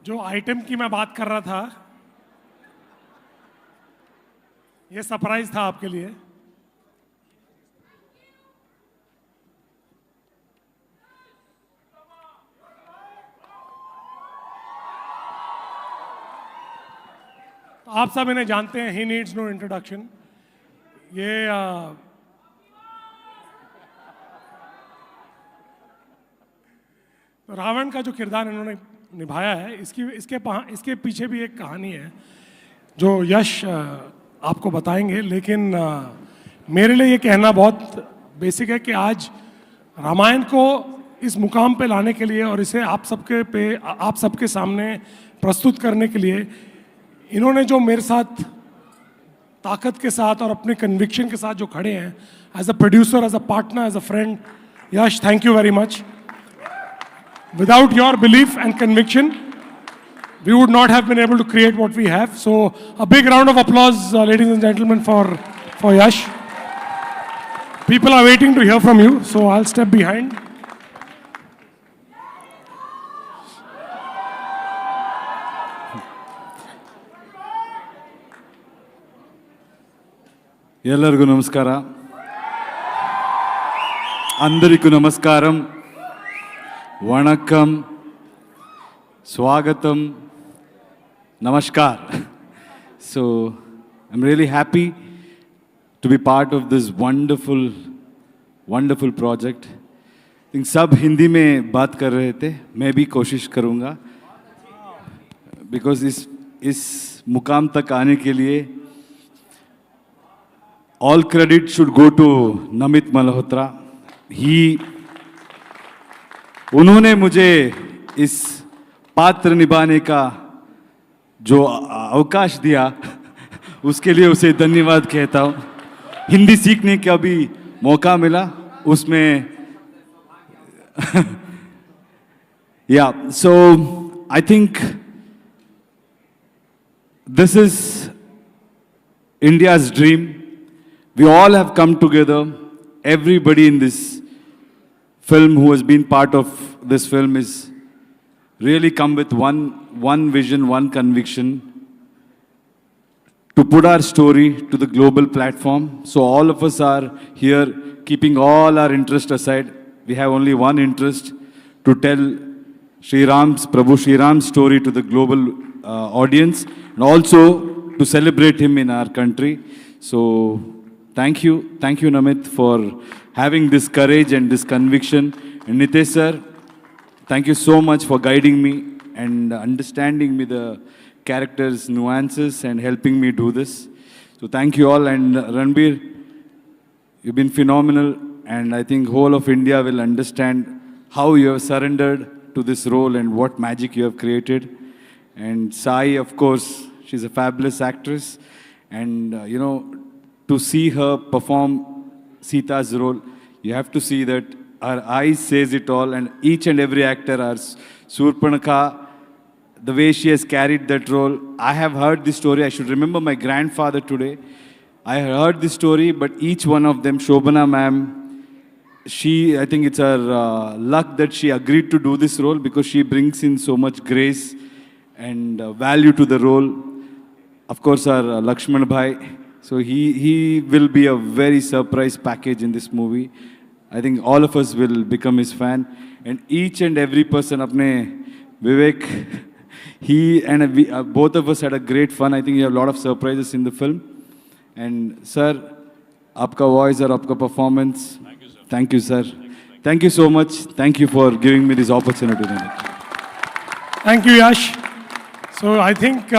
जो आइटम की मैं बात कर रहा था, ये सरप्राइज था आपके लिए। तो आप सब इन्हें जानते हैं, ही नीड्स नो इंट्रोडक्शन। ये तो रावण का जो किरदार इन्होंने निभाया है, इसके पीछे भी एक कहानी है जो यश आपको बताएंगे। लेकिन मेरे लिए ये कहना बहुत बेसिक है कि आज रामायण को इस मुकाम पे लाने के लिए और इसे आप सबके सामने प्रस्तुत करने के लिए इन्होंने जो मेरे साथ ताकत के साथ और अपने कन्विक्शन के साथ जो खड़े हैं, as a producer, as a partner, as a friend, Yash, thank you very much. Without your belief and conviction, we would not have been able to create what we have. So, a big round of applause, ladies and gentlemen, for Yash. People are waiting to hear from you, so I'll step behind. ಎಲ್ಲರಿಗೂ ನಮಸ್ಕಾರ. అందరికీ నమస్కారం. వణక్కం, స్వాగతం, namaskar. So I'm really happy to be part of this wonderful project. इन सब हिंदी में बात कर रहे थे, मैं भी कोशिश करूँगा because इस मुकाम तक आने के लिए all credit should go to Namit Malhotra. उन्होंने मुझे इस पात्र निभाने का जो अवकाश दिया, उसके लिए उसे धन्यवाद कहता हूँ. हिंदी सीखने का भी मौका मिला उसमें. Yeah, so I think this is India's dream. We all have come together. Everybody in this film who has been part of this film is really come with one vision, one conviction to put our story to the global platform. So all of us are here keeping all our interest aside. We have only one interest, to tell Prabhu Sri Ram's story to the global audience, and also to celebrate him in our country. So thank you Namit for having this courage and this conviction. And Nitesh sir, thank you so much for guiding me and understanding me the characters' nuances and helping me do this. So thank you all. And Ranbir, you've been phenomenal, and I think whole of India will understand how you have surrendered to this role and what magic you have created. And Sai, of course, she's a fabulous actress, and to see her perform Sita's role, you have to see that her eyes says it all, and each and every actor, our Surpanakha, the way she has carried that role. I have heard this story. I should remember my grandfather today. I heard this story, but each one of them, Shobana ma'am, I think it's her luck that she agreed to do this role, because she brings in so much grace and value to the role. Of course, our Lakshman Bhai. So he will be a very surprise package in this movie. I think all of us will become his fan. And each and every person, apne Vivek, he and we, both of us had a great fun. I think you have a lot of surprises in the film. And sir, aapka voice or aapka performance. Thank you, sir. Thank you so much. Thank you for giving me this opportunity. Thank you, Yash. So I think